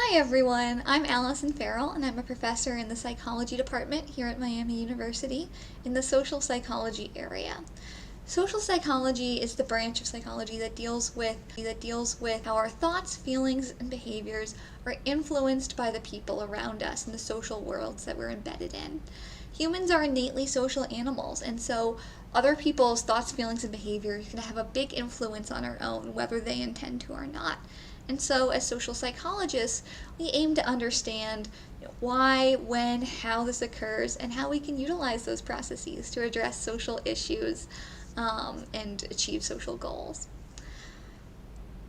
Hi everyone, I'm Allison Farrell and I'm a professor in the psychology department here at Miami University in the social psychology area. Social psychology is the branch of psychology that deals with how our thoughts, feelings, and behaviors are influenced by the people around us and the social worlds that we're embedded in. Humans are innately social animals, and so other people's thoughts, feelings, and behaviors can have a big influence on our own, whether they intend to or not. And so, as social psychologists, we aim to understand why, when, how this occurs, and how we can utilize those processes to address social issues and achieve social goals.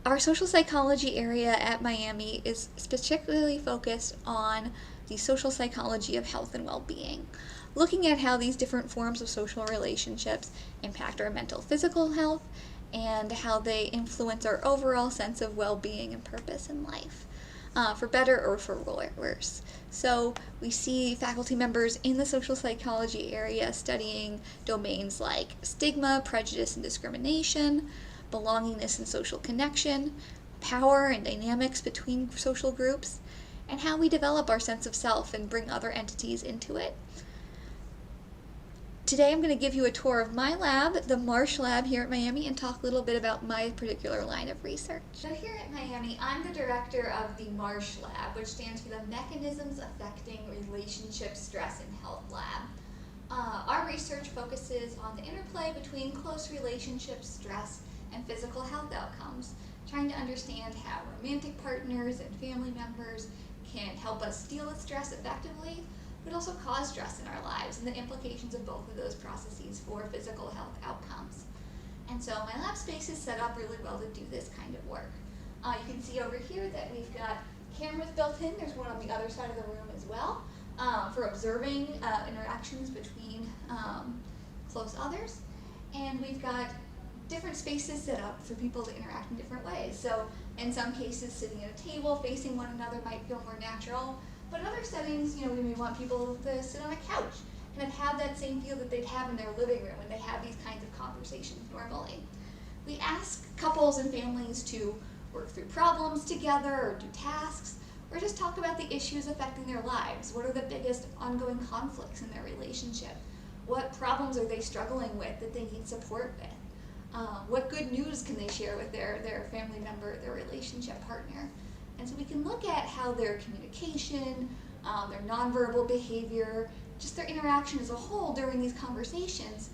Our social psychology area at Miami is particularly focused on the social psychology of health and well-being, looking at how these different forms of social relationships impact our mental, physical health, and how they influence our overall sense of well-being and purpose in life, for better or for worse. So we see faculty members in the social psychology area studying domains like stigma, prejudice, and discrimination, belongingness and social connection, power and dynamics between social groups, and how we develop our sense of self and bring other entities into it. Today I'm going to give you a tour of my lab, the MARSH Lab here at Miami, and talk a little bit about my particular line of research. So here at Miami, I'm the director of the MARSH Lab, which stands for the Mechanisms Affecting Relationship Stress and Health Lab. Our research focuses on the interplay between close relationships, stress, and physical health outcomes, trying to understand how romantic partners and family members can help us deal with stress effectively, but also cause stress in our lives and the implications of both of those processes for physical health outcomes. And so my lab space is set up really well to do this kind of work. You can see over here that we've got cameras built in. There's one on the other side of the room as well for observing interactions between close others. And we've got different spaces set up for people to interact in different ways. So in some cases, sitting at a table facing one another might feel more natural, but in other settings, we may want people to sit on a couch and have that same feel that they'd have in their living room when they have these kinds of conversations normally. We ask couples and families to work through problems together or do tasks, or just talk about the issues affecting their lives. What are the biggest ongoing conflicts in their relationship? What problems are they struggling with that they need support with? What good news can they share with their family member, their relationship partner? And so we can look at how their communication, their nonverbal behavior, just their interaction as a whole during these conversations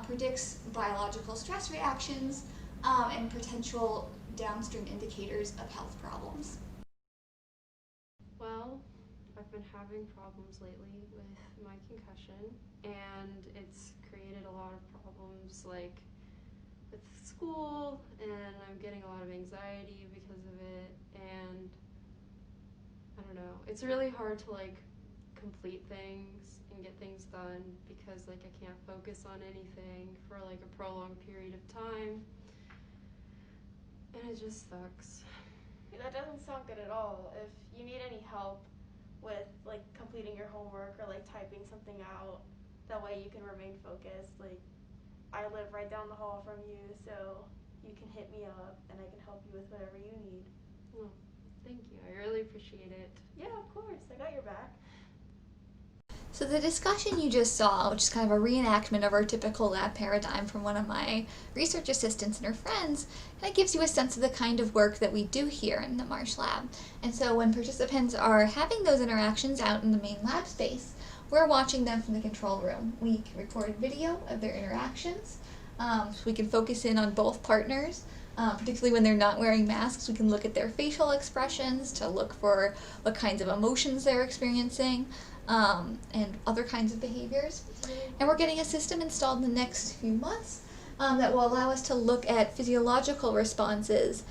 predicts biological stress reactions and potential downstream indicators of health problems. Well, I've been having problems lately with my concussion, and it's created a lot of problems like with school, and I'm getting a lot of anxiety because of it, and I don't know, it's really hard to complete things and get things done because I can't focus on anything for a prolonged period of time, and it just sucks. That doesn't sound good at all. If you need any help with completing your homework or typing something out, that way you can remain focused. I live right down the hall from you, so you can hit me up and I can help you with whatever you need. Well, thank you. I really appreciate it. Yeah, of course. I got your back. So the discussion you just saw, which is kind of a reenactment of our typical lab paradigm from one of my research assistants and her friends, kind of gives you a sense of the kind of work that we do here in the MARSH Lab. And so when participants are having those interactions out in the main lab space, we're watching them from the control room. We record video of their interactions, so we can focus in on both partners. Particularly when they're not wearing masks, we can look at their facial expressions to look for what kinds of emotions they're experiencing and other kinds of behaviors. And we're getting a system installed in the next few months that will allow us to look at physiological responses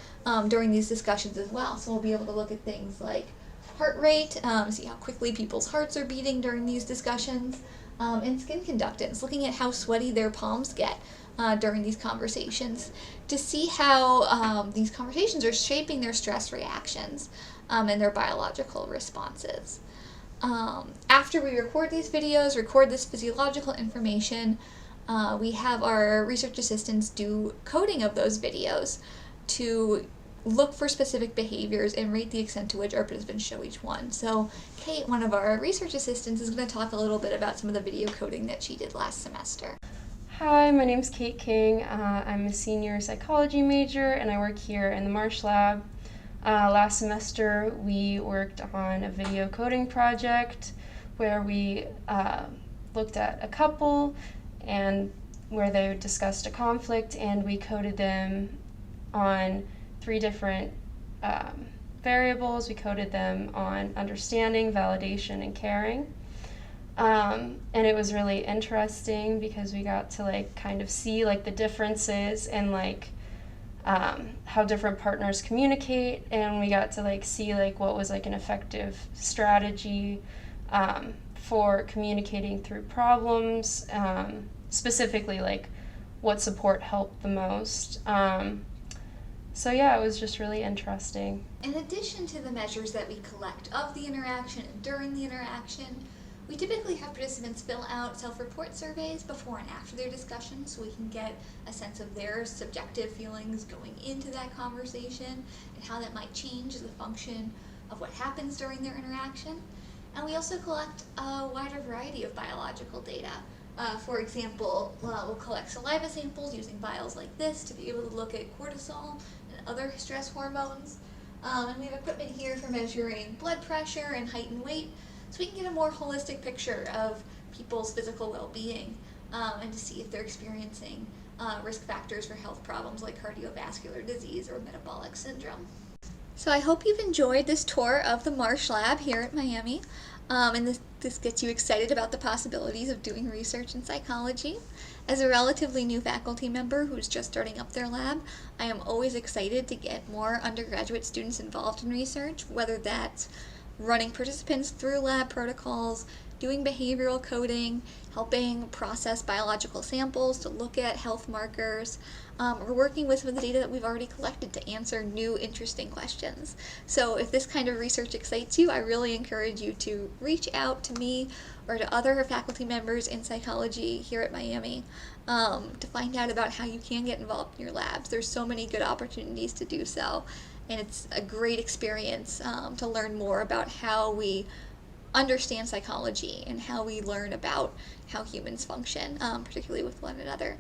during these discussions as well. So we'll be able to look at things like heart rate, see how quickly people's hearts are beating during these discussions, and skin conductance, looking at how sweaty their palms get during these conversations, to see how these conversations are shaping their stress reactions and their biological responses. After we record these videos, record this physiological information, we have our research assistants do coding of those videos to look for specific behaviors and rate the extent to which our participants show each one. So Kate, one of our research assistants, is going to talk a little bit about some of the video coding that she did last semester. Hi, my name's Kate King. I'm a senior psychology major and I work here in the MARSH Lab. Last semester we worked on a video coding project where we looked at a couple and where they discussed a conflict, and we coded them on 3 different variables. We coded them on understanding, validation, and caring. And it was really interesting because we got to kind of see the differences and how different partners communicate, and we got to see what was an effective strategy for communicating through problems, specifically what support helped the most. So yeah, it was just really interesting. In addition to the measures that we collect of the interaction and during the interaction, we typically have participants fill out self-report surveys before and after their discussion so we can get a sense of their subjective feelings going into that conversation and how that might change as a function of what happens during their interaction. And we also collect a wider variety of biological data. For example, we'll collect saliva samples using vials like this to be able to look at cortisol and other stress hormones. And we have equipment here for measuring blood pressure and height and weight, so we can get a more holistic picture of people's physical well-being and to see if they're experiencing risk factors for health problems like cardiovascular disease or metabolic syndrome. So I hope you've enjoyed this tour of the MARSH Lab here at Miami, and this gets you excited about the possibilities of doing research in psychology. As a relatively new faculty member who's just starting up their lab, I am always excited to get more undergraduate students involved in research, whether that's running participants through lab protocols, doing behavioral coding, helping process biological samples to look at health markers, or working with some of the data that we've already collected to answer new interesting questions. So if this kind of research excites you, I really encourage you to reach out to me or to other faculty members in psychology here at Miami to find out about how you can get involved in your labs. There's so many good opportunities to do so, and it's a great experience to learn more about how we understand psychology and how we learn about how humans function, particularly with one another.